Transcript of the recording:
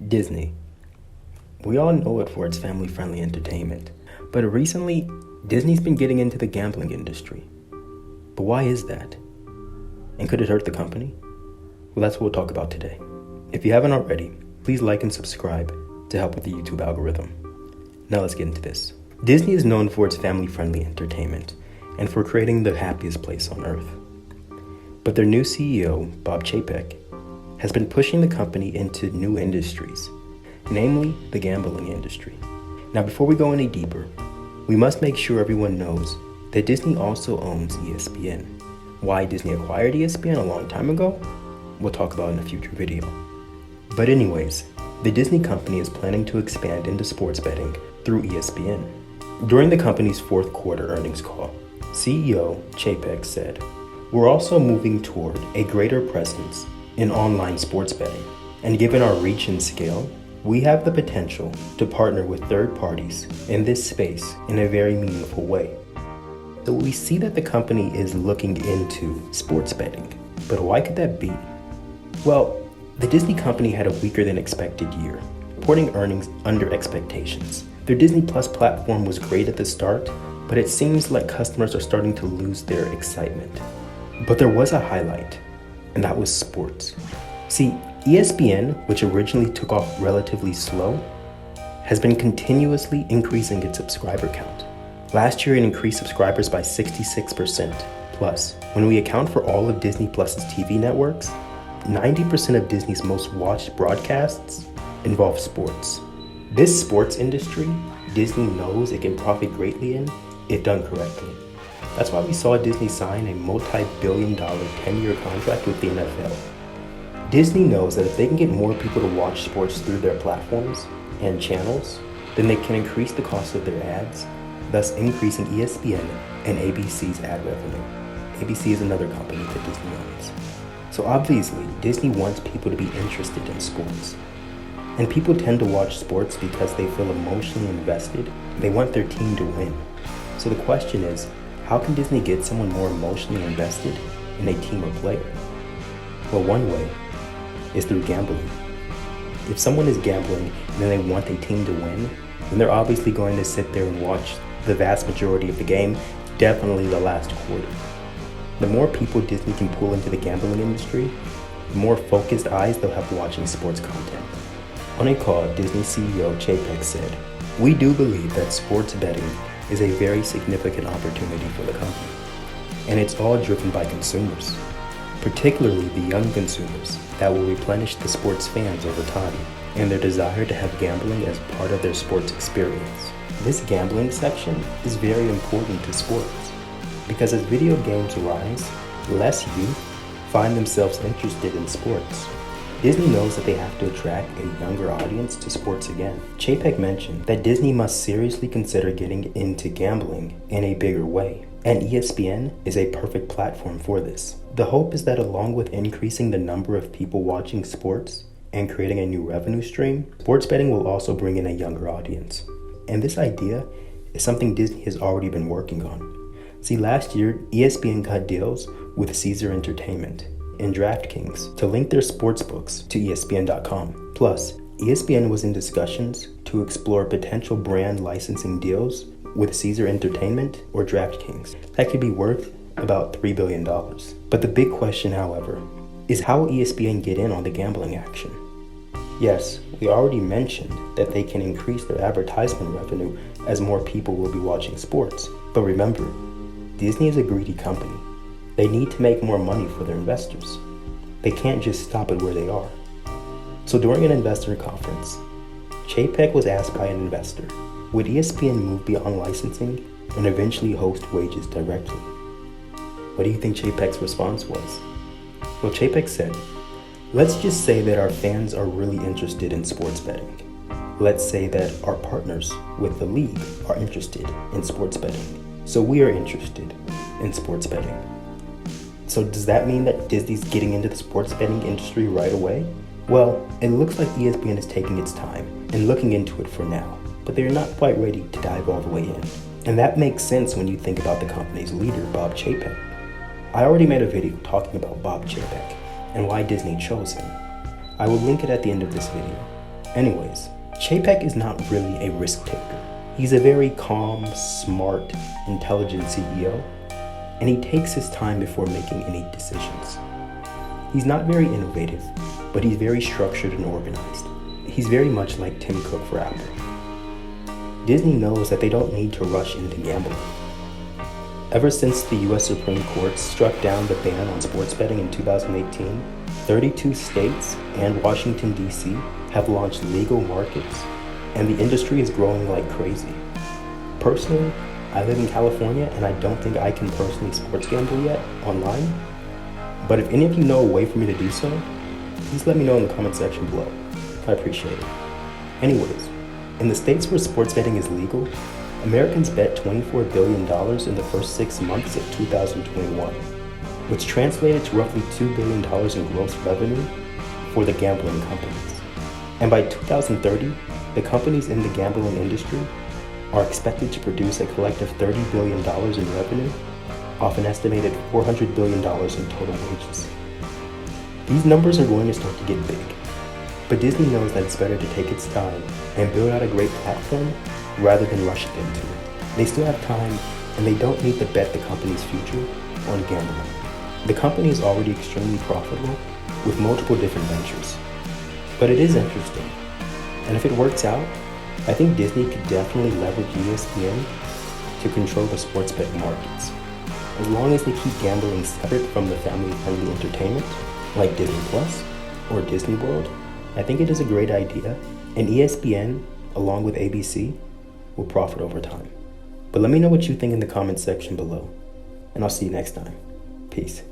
Disney. We all know it for its family-friendly entertainment, but recently, Disney's been getting into the gambling industry. But why is that? And could it hurt the company? Well, that's what we'll talk about today. If you haven't already, please like and subscribe to help with the YouTube algorithm. Now let's get into this. Disney is known for its family-friendly entertainment and for creating the happiest place on earth. But their new CEO, Bob Chapek, has been pushing the company into new industries, namely the gambling industry. Now, before we go any deeper, we must make sure everyone knows that Disney also owns ESPN. Why Disney acquired ESPN a long time ago? We'll talk about in a future video. But anyways, the Disney company is planning to expand into sports betting through ESPN. During the company's fourth quarter earnings call, CEO Chapek said, "We're also moving toward a greater presence in online sports betting, and given our reach and scale, we have the potential to partner with third parties in this space in a very meaningful way." So we see that the company is looking into sports betting, but why could that be? Well, the Disney company had a weaker than expected year, reporting earnings under expectations. Their Disney Plus platform was great at the start, but it seems like customers are starting to lose their excitement. But there was a highlight, and that was sports. See, ESPN, which originally took off relatively slow, has been continuously increasing its subscriber count. Last year, it increased subscribers by 66%. Plus, when we account for all of Disney Plus's TV networks, 90% of Disney's most watched broadcasts involve sports. This sports industry, Disney knows it can profit greatly in if done correctly. That's why we saw Disney sign a multi-billion-dollar 10-year contract with the NFL. Disney knows that if they can get more people to watch sports through their platforms and channels, then they can increase the cost of their ads, thus increasing ESPN and ABC's ad revenue. ABC is another company that Disney owns. So obviously, Disney wants people to be interested in sports. And people tend to watch sports because they feel emotionally invested. They want their team to win. So the question is, how can Disney get someone more emotionally invested in a team or player? Well, one way is through gambling. If someone is gambling and they want a team to win, then they're obviously going to sit there and watch the vast majority of the game, definitely the last quarter. The more people Disney can pull into the gambling industry, the more focused eyes they'll have watching sports content. On a call, Disney CEO Chapek said, "We do believe that sports betting is a very significant opportunity for the company, and it's all driven by consumers, particularly the young consumers that will replenish the sports fans over time and their desire to have gambling as part of their sports experience." This gambling section is very important to sports because as video games rise, less youth find themselves interested in sports. Disney knows that they have to attract a younger audience to sports again. Chapek mentioned that Disney must seriously consider getting into gambling in a bigger way, and ESPN is a perfect platform for this. The hope is that along with increasing the number of people watching sports and creating a new revenue stream, sports betting will also bring in a younger audience. And this idea is something Disney has already been working on. See, last year, ESPN cut deals with Caesar Entertainment and DraftKings to link their sports books to ESPN.com. Plus, ESPN was in discussions to explore potential brand licensing deals with Caesar Entertainment or DraftKings. That could be worth about $3 billion. But the big question, however, is how will ESPN get in on the gambling action? Yes, we already mentioned that they can increase their advertisement revenue as more people will be watching sports. But remember, Disney is a greedy company. They need to make more money for their investors. They can't just stop it where they are. So during an investor conference, Chapek was asked by an investor, would ESPN move beyond licensing and eventually host wages directly? What do you think Chapek's response was? Well, Chapek said, "Let's just say that our fans are really interested in sports betting. Let's say that our partners with the league are interested in sports betting. So we are interested in sports betting." So does that mean that Disney's getting into the sports betting industry right away? Well, it looks like ESPN is taking its time and looking into it for now, but they're not quite ready to dive all the way in. And that makes sense when you think about the company's leader, Bob Chapek. I already made a video talking about Bob Chapek and why Disney chose him. I will link it at the end of this video. Anyways, Chapek is not really a risk taker. He's a very calm, smart, intelligent CEO, and he takes his time before making any decisions. He's not very innovative, but he's very structured and organized. He's very much like Tim Cook for Apple. Disney knows that they don't need to rush into gambling. Ever since the US Supreme Court struck down the ban on sports betting in 2018, 32 states and Washington, D.C. have launched legal markets, and the industry is growing like crazy. Personally, I live in California and I don't think I can personally sports gamble yet online, but if any of you know a way for me to do so, please let me know in the comment section below. I appreciate it. Anyways, in the states where sports betting is legal, Americans bet $24 billion in the first 6 months of 2021, which translated to roughly $2 billion in gross revenue for the gambling companies. And by 2030, the companies in the gambling industry are expected to produce a collective $30 billion in revenue off an estimated $400 billion in total wages. These numbers are going to start to get big, but Disney knows that it's better to take its time and build out a great platform rather than rush into it. They still have time, and they don't need to bet the company's future on gambling. The company is already extremely profitable with multiple different ventures. But it is interesting, and if it works out, I think Disney could definitely leverage ESPN to control the sports betting markets. As long as they keep gambling separate from the family-friendly entertainment, like Disney Plus or Disney World, I think it is a great idea, and ESPN, along with ABC, will profit over time. But let me know what you think in the comments section below, and I'll see you next time. Peace.